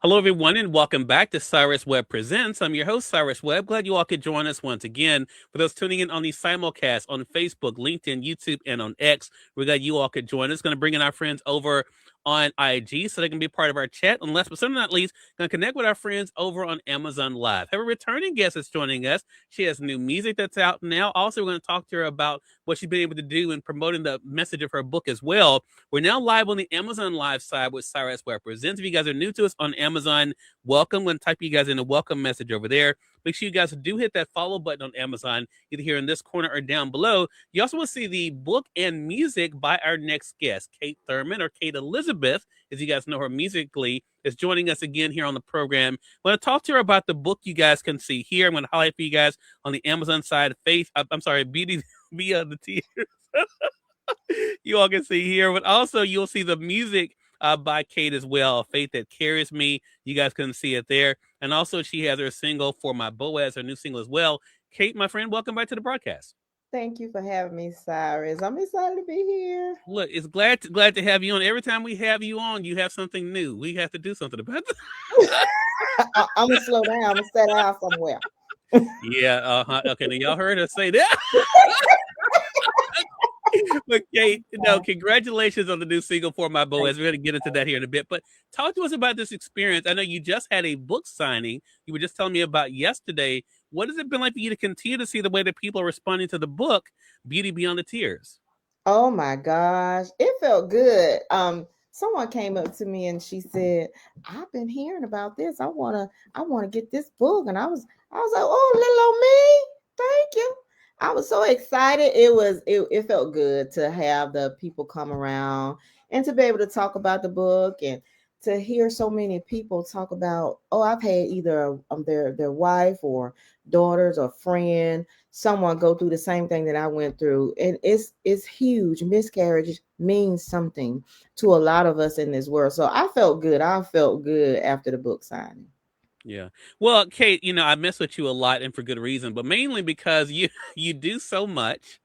Hello, everyone, and welcome back to Cyrus Webb Presents. I'm your host, Cyrus Webb. Glad you all could join us once again. For those tuning in on the simulcast on Facebook, LinkedIn, YouTube, and on X, we're glad you all could join us. Going to bring in our friends over on IG so they can be part of our chat. And last but certainly not least, going to connect with our friends over on Amazon Live. Have a returning guest that's joining us. She has new music that's out now. Also, we're going to talk to her about what she's been able to do in promoting the message of her book as well. We're now live on the Amazon Live side with Cyrus Webb Presents. If you guys are new to us on Amazon, welcome. I'm going to type you guys in a welcome message over there. Make sure you guys do hit that follow button on Amazon, either here in this corner or down below. You also will see the book and music by our next guest, Kate Thurman, or Kate Elizabeth, as you guys know her musically, is joining us again here on the program. I'm going to talk to her about the book you guys can see here. I'm going to highlight for you guys on the Amazon side, Beauty Beyond the Tears. You all can see here, but also you'll see the music by Kate as well, Faith That Carries Me. You guys can see it there. And also she has her single For My Boaz, her new single as well. Kate, my friend, welcome back to the broadcast. Thank you for having me, Cyrus. I'm excited to be here. Look, it's glad to have you on. Every time we have you on, you have something new. We have to do something about that. I'm gonna slow down. I'm gonna sit down somewhere. Yeah, okay, now y'all heard her say that. But Kate, no, congratulations on the new single For My Thank Boaz. We're going to get into that here in a bit. But talk to us about this experience. I know you just had a book signing. You were just telling me about yesterday. What has it been like for you to continue to see the way that people are responding to the book, Beauty Beyond the Tears? Oh my gosh, it felt good. Someone came up to me and she said, "I've been hearing about this. I wanna get this book." And I was like, "Oh, little old me, thank you." I was so excited. It felt good to have the people come around and to be able to talk about the book and to hear so many people talk about, oh, I've had either their wife or daughters or friend, someone go through the same thing that I went through. And it's huge. Miscarriage means something to a lot of us in this world. So I felt good. I felt good after the book signing. Yeah. Well, Kate, I mess with you a lot and for good reason, but mainly because you you do so much.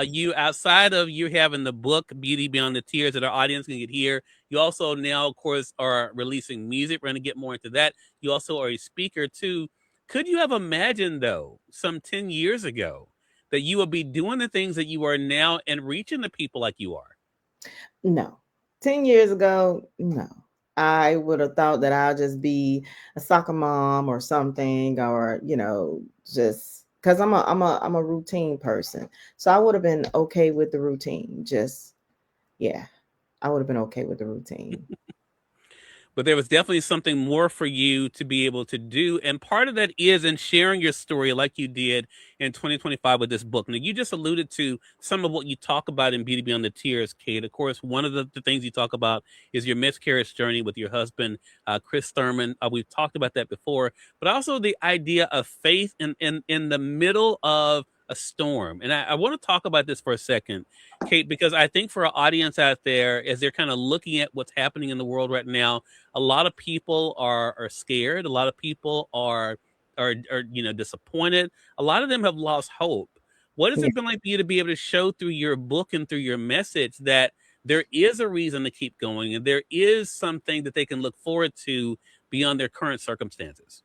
You outside of you having the book Beauty Beyond the Tears that our audience can get here, you also now, of course, are releasing music. We're gonna get more into that. You also are a speaker too. Could you have imagined though, some 10 years ago, that you would be doing the things that you are now and reaching the people like you are? No. 10 years ago, no. I would have thought that I'll just be a soccer mom or something, or just because I'm a routine person. So I would have been okay with the routine. Just yeah, I would have been okay with the routine. But there was definitely something more for you to be able to do. And part of that is in sharing your story like you did in 2025 with this book. Now, you just alluded to some of what you talk about in Beauty Beyond the Tears, Kate. Of course, one of the things you talk about is your miscarriage journey with your husband, Chris Thurman. We've talked about that before, but also the idea of faith in the middle of a storm. And I want to talk about this for a second, Kate, because I think for our audience out there, as they're kind of looking at what's happening in the world right now, a lot of people are scared. A lot of people are disappointed. A lot of them have lost hope. What has Yeah. it been like for you to be able to show through your book and through your message that there is a reason to keep going and there is something that they can look forward to beyond their current circumstances?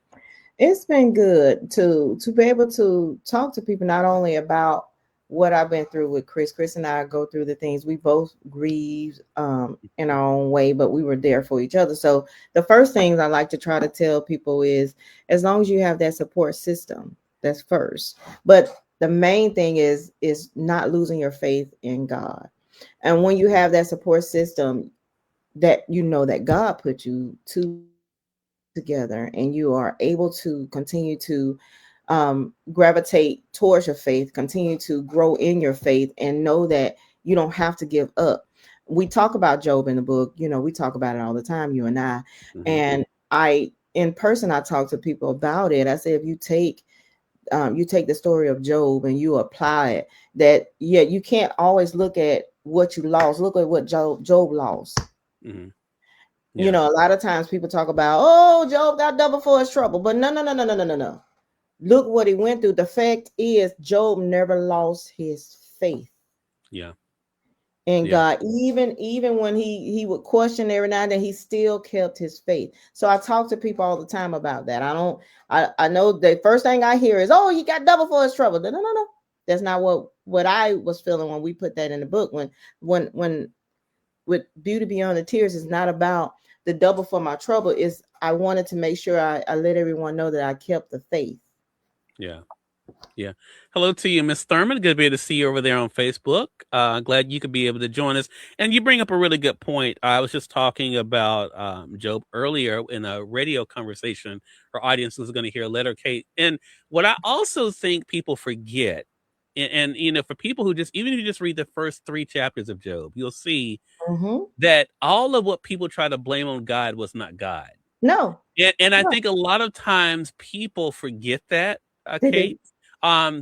It's been good to be able to talk to people not only about what I've been through with Chris. Chris and I go through the things. We both grieve in our own way, but we were there for each other. So the first things I like to try to tell people is, as long as you have that support system, that's first. But the main thing is not losing your faith in God. And when you have that support system, that you know that God put you together, and you are able to continue to gravitate towards your faith, continue to grow in your faith, and know that you don't have to give up. We talk about Job in the book, we talk about it all the time, you and I. Mm-hmm. And I, in person, I talk to people about it. I say, if you take the story of Job and you apply it, that yeah, you can't always look at what you lost. Look at what Job lost. Mm-hmm. Yeah. A lot of times people talk about, oh, Job got double for his trouble. But no, no, no, no, no, no, no, no. Look what he went through. The fact is, Job never lost his faith. Yeah. And Yeah. God, even when he would question every now and then, he still kept his faith. So I talk to people all the time about that. I know the first thing I hear is, oh, he got double for his trouble. No, no, no, no. That's not what I was feeling when we put that in the book. When with Beauty Beyond the Tears is not about the double for my trouble. Is I wanted to make sure I let everyone know that I kept the faith. Yeah. Yeah. Hello to you, Miss Thurman. Good to be able to see you over there on Facebook. Glad you could be able to join us. And you bring up a really good point. I was just talking about Job earlier in a radio conversation. Our audience was going to hear Letter Kate. And what I also think people forget, you know, for people who just, even if you just read the first 3 chapters of Job, you'll see Mm-hmm. that all of what people try to blame on God was not God. No, And I no, think a lot of times people forget that, they do. Kate.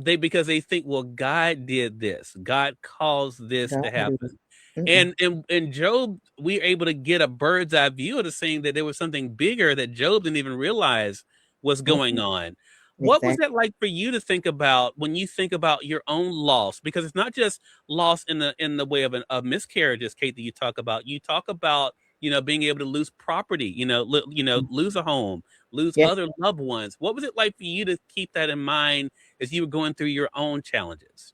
They because they think, well, God did this, God caused this God to do. happen. Mm-mm. And Job, we are able to get a bird's eye view of the saying that there was something bigger that Job didn't even realize was going Mm-mm. on. What was Exactly. that like for you to think about when you think about your own loss? Because it's not just loss in the way of miscarriages, Kate, that you talk about. You talk about, you know, being able to lose property, lose a home, lose Yeah. other loved ones. What was it like for you to keep that in mind as you were going through your own challenges?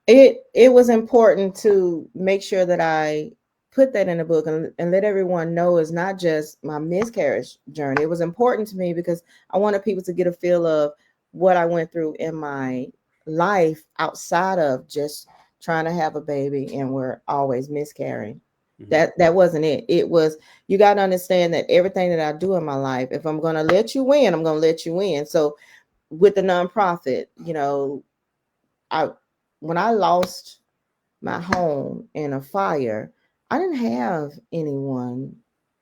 It was important to make sure that I put that in the book and let everyone know it's not just my miscarriage journey. It was important to me because I wanted people to get a feel of what I went through in my life outside of just trying to have a baby and we're always miscarrying. Hmm. That wasn't it. It was, you got to understand that everything that I do in my life, if I'm going to let you win, I'm going to let you win. So with the nonprofit, I when I lost my home in a fire, I didn't have anyone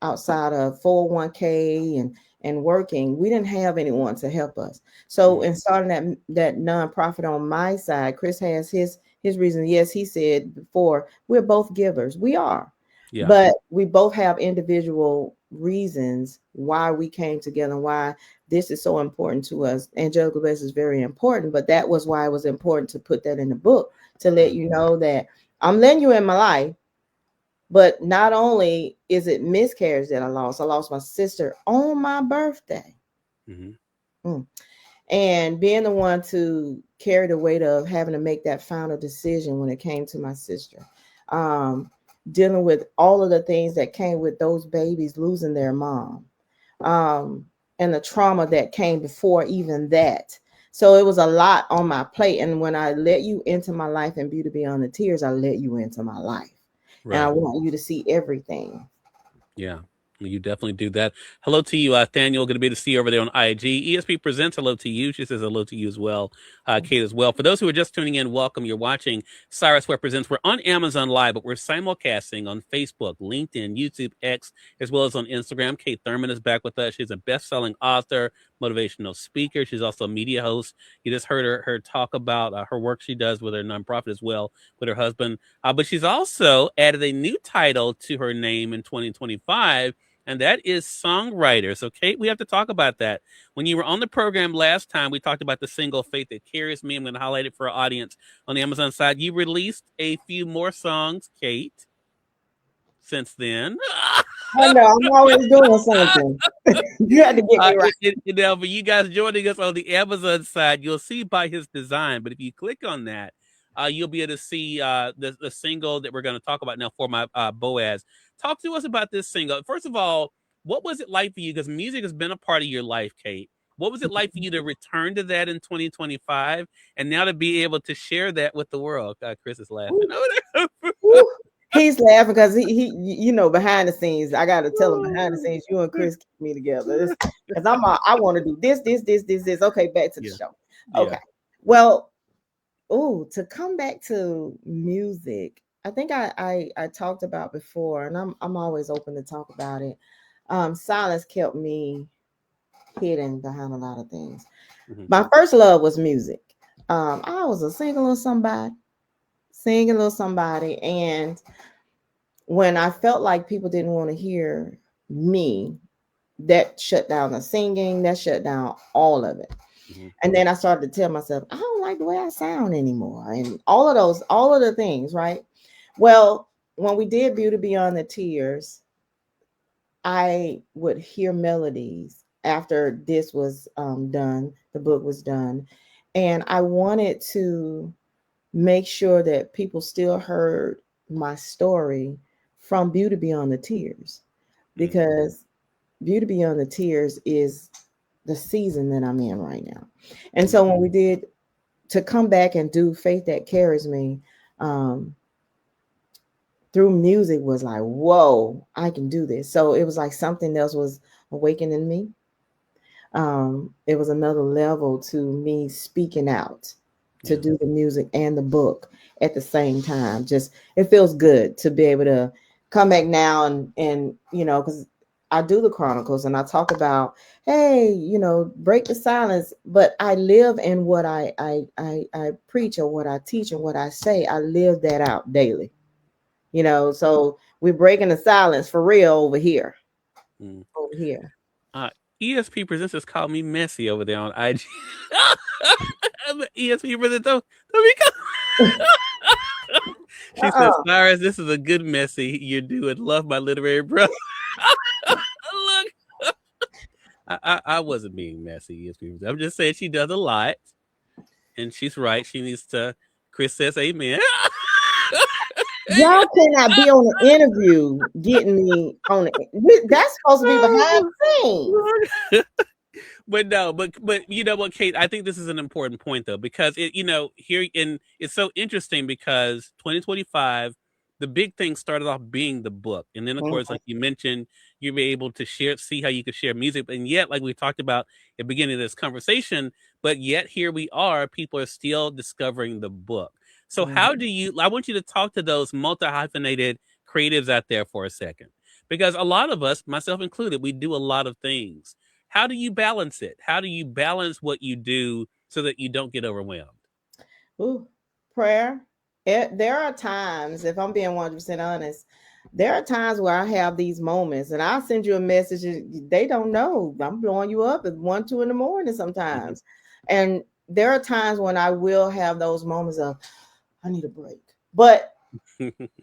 outside of 401k and working. We didn't have anyone to help us. So Hmm. in starting that nonprofit on my side, Chris has his reason. Yes, he said before, we're both givers. We are. Yeah. But we both have individual reasons why we came together and why this is so important to us. Angelica Bliss is very important, but that was why it was important to put that in the book to let Hmm. you know that I'm letting you in my life. But not only is it miscarriage that I lost my sister on my birthday. Hmm. Mm. And being the one to carry the weight of having to make that final decision when it came to my sister. Um, Dealing with all of the things that came with those babies losing their mom. And the trauma that came before even that. So it was a lot on my plate. And when I let you into my life and Beauty Beyond the Tears, I let you into my life. And I Right. want you to see everything. Yeah. You definitely do that. Hello to you, Daniel. Going to be able to see you over there on IG. ESP presents hello to you. She says hello to you as well, Kate as well. For those who are just tuning in, welcome. You're watching Cyrus Webb Presents. We're on Amazon Live, but we're simulcasting on Facebook, LinkedIn, YouTube, X, as well as on Instagram. Kate Thurman is back with us. She's a best-selling author, motivational speaker. She's also a media host. You just heard her talk about her work she does with her nonprofit as well with her husband. But she's also added a new title to her name in 2025, and that is songwriter. So, Kate, we have to talk about that. When you were on the program last time, we talked about the single Faith That Carries Me. I'm going to highlight it for our audience on the Amazon side. You released a few more songs, Kate, since then. I know I'm always doing something. You had to get me right. Now, for you guys joining us on the Amazon side, you'll see by his design. But if you click on that, you'll be able to see the single that we're going to talk about now for my Boaz. Talk to us about this single. First of all, what was it like for you? Because music has been a part of your life, Kate. What was it like for you to return to that in 2025 and now to be able to share that with the world? Chris is laughing. Woo. He's laughing because behind the scenes, I got to tell him behind the scenes, you and Chris keep me together. Because I want to do this. Okay, back to the Yeah. show. Yeah. Okay. Well, to come back to music, I think I talked about before, and I'm always open to talk about it. Silence kept me hidden behind a lot of things. Hmm. My first love was music. I was a singing little somebody, and when I felt like people didn't want to hear me, that shut down the singing, that shut down all of it. Hmm. And then I started to tell myself, I don't like the way I sound anymore. And all of the things, right? Well, when we did Beauty Beyond the Tears, I would hear melodies after this was done, the book was done. And I wanted to make sure that people still heard my story from Beauty Beyond the Tears, Mm-hmm. because Beauty Beyond the Tears is the season that I'm in right now. And so when we did to come back and do Faith That Carries Me, um, through music was like, whoa, I can do this. So it was like something else was awakening me. It was another level to me speaking out to Yeah. do the music and the book at the same time. Just it feels good to be able to come back now and because I do the chronicles and I talk about, hey, break the silence, but I live in what I preach or what I teach and what I say. I live that out daily. So we're breaking the silence for real over here. Mm. Over here. Uh, ESP Presents just called me messy over there on IG. ESP Presents, don't be She says, Uh-uh. Cyrus, this is a good messy you're doing. Love my literary brother. Look, I wasn't being messy, ESP Presents. I'm just saying she does a lot, and she's right. She needs to. Chris says, "Amen." Y'all cannot be on the interview getting me on it. That's supposed to be behind the scenes. But no, but you know what, Kate? I think this is an important point though, because here in it's so interesting because 2025, the big thing started off being the book, and then of course, Mhm, like you mentioned, you'll be able to see how you could share music, and yet, like we talked about at the beginning of this conversation, but yet here we are, people are still discovering the book. So mhm. how do you? I want you to talk to those multi hyphenated creatives out there for a second, because a lot of us, myself included, we do a lot of things. How do you balance it? How do you balance what you do so that you don't get overwhelmed? Ooh, prayer. There are times, if I'm being 100% honest, there are times where I have these moments and I'll send you a message. They don't know. I'm blowing you up at 1, 2 in the morning Mhm. sometimes. And there are times when I will have those moments of, I need a break. But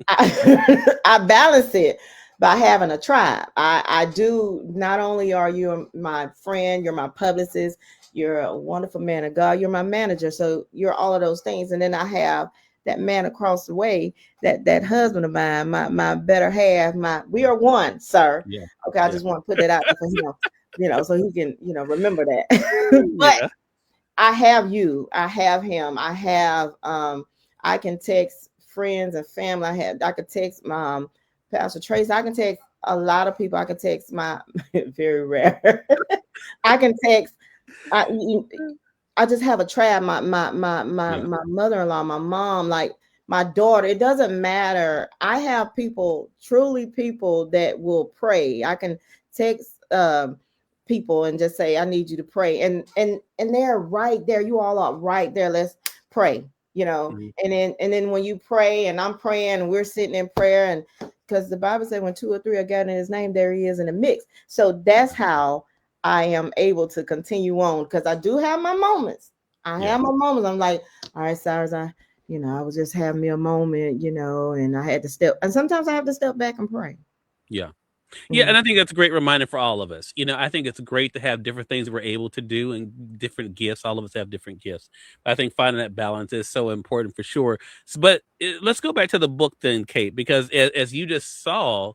I balance it by having a tribe. I do. Not only are you my friend, you're my publicist, you're a wonderful man of God, you're my manager. So you're all of those things. And then I have that man across the way, that husband of mine, my better half, we are one, sir. Yeah. Okay, I Yeah. just want to put that out there for him, so he can, remember that. But Yeah. I have you. I have him. I have I can text friends and family. I could text Pastor Trace. I can text a lot of people. I can text my very rare. I can text I I just have a tribe. Yeah. My mother-in-law, my mom, like my daughter. It doesn't matter. I have people, truly people that will pray. I can text people and just say, I need you to pray. And they're right there. You all are right there. Let's pray, Mhm. and then when you pray and I'm praying and we're sitting in prayer, and because the Bible said when two or three are gathered in his name, there he is in the mix. So that's how I am able to continue on, because I do have my moments. I Yeah. have my moments. I'm like, all right, Cyrus, I was just having me a moment, and I had to step, and sometimes I have to step back and pray. Yeah. Yeah, Mm, and I think that's a great reminder for all of us. I think it's great to have different things we're able to do and different gifts. All of us have different gifts. I think finding that balance is so important for sure. But let's go back to the book then, Kate, because as you just saw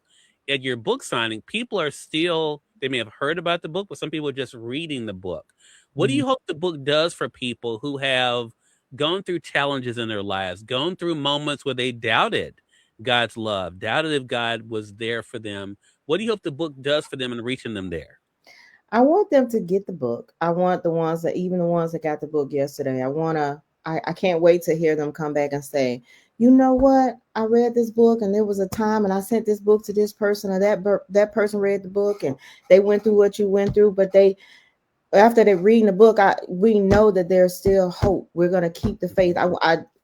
at your book signing, people are still, they may have heard about the book, but some people are just reading the book. What do mm. you hope the book does for people who have gone through challenges in their lives, gone through moments where they doubted God's love, doubted if God was there for them? What do you hope the book does for them in reaching them there? I want them to get the book. I want even the ones that got the book yesterday. I can't wait to hear them come back and say, you know what? I read this book and there was a time and I sent this book to this person, or that person read the book and they went through what you went through, but after they reading the book, we know that there's still hope. We're going to keep the faith.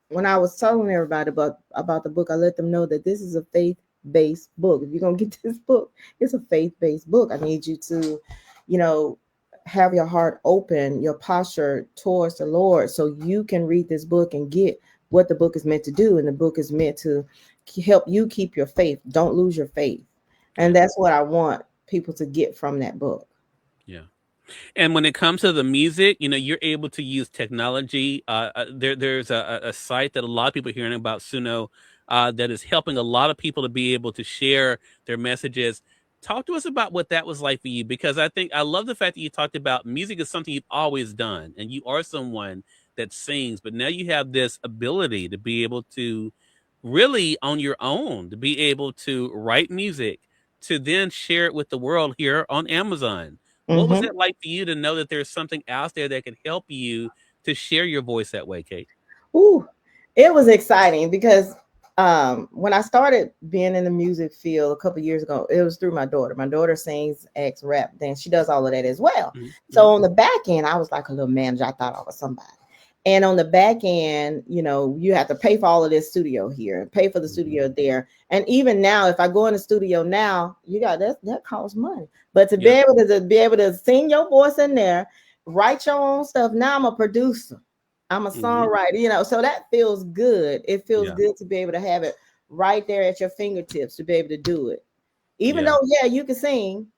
When I was telling everybody about the book, I let them know that this is a faith-based book. If you're going to get this book, it's a faith-based book. I need you to, you know, have your heart open, your posture towards the Lord, so you can read this book and get what the book is meant to do. And the book is meant to help you keep your faith. Don't lose your faith. And Yeah. that's what I want people to get from that book. Yeah. And when it comes to the music, you're able to use technology. There's a site that a lot of people are hearing about, Suno, that is helping a lot of people to be able to share their messages. Talk to us about what that was like for you, because I love the fact that you talked about music is something you've always done, and you are someone that sings, but now you have this ability to be able to really on your own to be able to write music to then share it with the world here on Amazon. What was Mm-hmm. it like for you to know that there's something out there that can help you to share your voice that way, Kate? Ooh, it was exciting because when I started being in the music field a couple years ago, it was through my daughter. My daughter sings, acts, rap, then she does all of that as well. So Mhm. on the back end, I was like a little manager. I thought I was somebody. And on the back end, you have to pay for all of this studio here, pay for the Mhm. studio there. And even now, if I go in the studio now, you got that costs money. But to be Yeah. able to sing your voice in there, write your own stuff. Now I'm a producer. I'm a Mhm. songwriter, so that feels good. It feels Yeah. good to be able to have it right there at your fingertips to be able to do it. Even Yeah. though, yeah, you can sing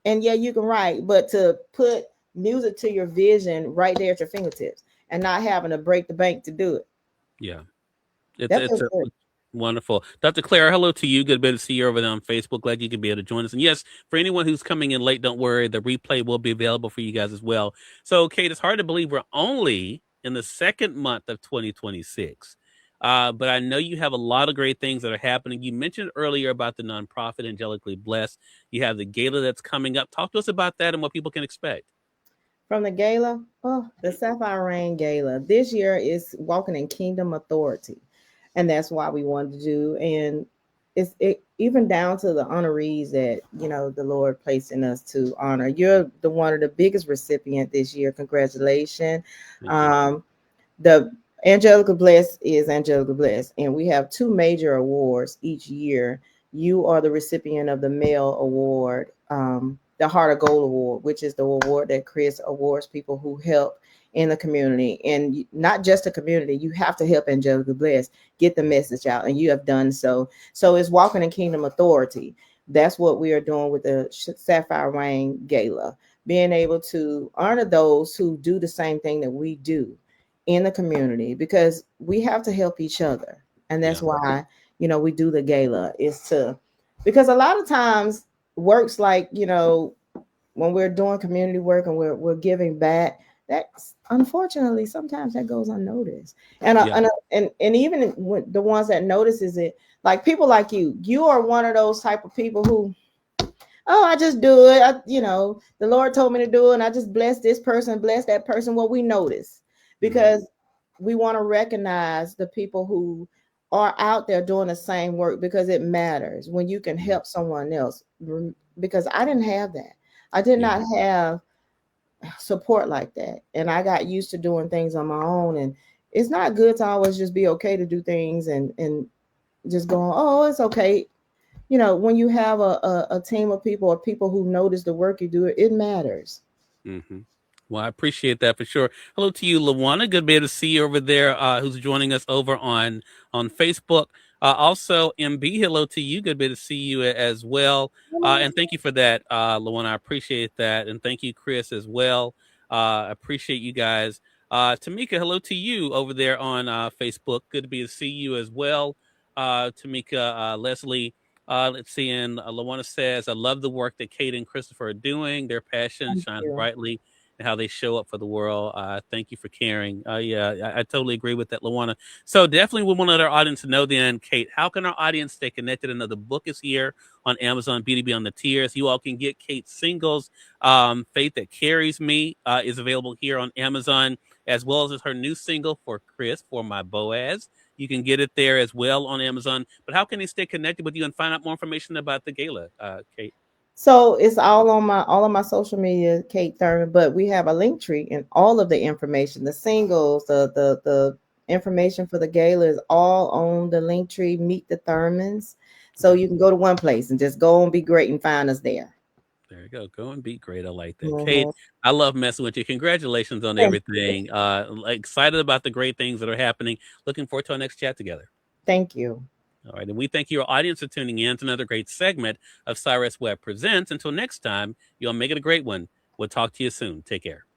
and yeah, you can write, but to put music to your vision right there at your fingertips and not having to break the bank to do it. Yeah. It's That it's feels a good. wonderful. Dr. Claire, hello to you. Good to see you over there on Facebook. Glad you could be able to join us. And yes, for anyone who's coming in late, don't worry. The replay will be available for you guys as well. So, Kate, it's hard to believe we're only in the second month of 2026. But I know you have a lot of great things that are happening. You mentioned earlier about the nonprofit Angelically Blessed. You have the gala that's coming up. Talk to us about that and what people can expect. From the gala, the Sapphire Rain Gala this year is walking in kingdom authority, and that's why we wanted to do. And even down to the honorees that the Lord placed in us to honor. You're the one of the biggest recipient this year. Congratulations. Thank you. Um, the Angelica Bless is Angelica Bless, and we have two major awards each year. You are the recipient of the Male Award, the Heart of Gold Award, which is the award that Chris awards people who help in the community, and not just the community. You have to help Angelica Bless get the message out, and you have done so. So it's walking in kingdom authority. That's what we are doing with the Sapphire Rain Gala, being able to honor those who do the same thing that we do in the community, because we have to help each other. And that's Yeah. why we do the gala, is to, because a lot of times works like when we're doing community work and we're giving back, that unfortunately sometimes that goes unnoticed. and uh, Yeah. and uh, and even the ones that notices it, like people like you are one of those type of people who, oh, I just do it. The Lord told me to do it, and I just bless this person, bless that person. Well, we notice Hmm. because we want to recognize the people who are out there doing the same work, because it matters when you can help someone else. Because I didn't have that. I did Yeah. not have support like that. And I got used to doing things on my own. And it's not good to always just be okay to do things and just going, oh, it's okay. When you have a team of people, or people who notice the work you do, it matters. Hmm. Well, I appreciate that for sure. Hello to you, Lawana. Good to be able to see you over there. Who's joining us over on Facebook? Also, MB. Hello to you. Good to be able to see you as well. And thank you for that, Lawana. I appreciate that, and thank you, Chris, as well. I appreciate you guys. Tamika, hello to you over there on Facebook. Good to be to see you as well. Tamika, Leslie. Let's see. And Lawana says, I love the work that Kate and Christopher are doing. Their passion Thank shines you. brightly and how they show up for the world. Thank you for caring. Yeah, I totally agree with that, Lawana. So definitely we want our audience to know then, Kate, how can our audience stay connected? Another book is here on Amazon, Beauty Beyond the Tears. You all can get Kate's singles. Faith That Carries Me is available here on Amazon, as well as her new single for Chris, For My Boaz. You can get it there as well on Amazon. But how can they stay connected with you and find out more information about the gala, Kate? So it's all of my social media, Kate Thurman, but we have a link tree and all of the information, the singles, the information for the gala is all on the link tree. Meet the Thurmans. So Okay. you can go to one place and just go and be great and find us there. There you go. Go and be great. I like that. Kate, Mhm. I love messing with you. Congratulations on Thank you. everything. Excited about the great things that are happening. Looking forward to our next chat together. Thank you. All right. And we thank your audience for tuning in to another great segment of Cyrus Webb Presents. Until next time, y'all make it a great one. We'll talk to you soon. Take care.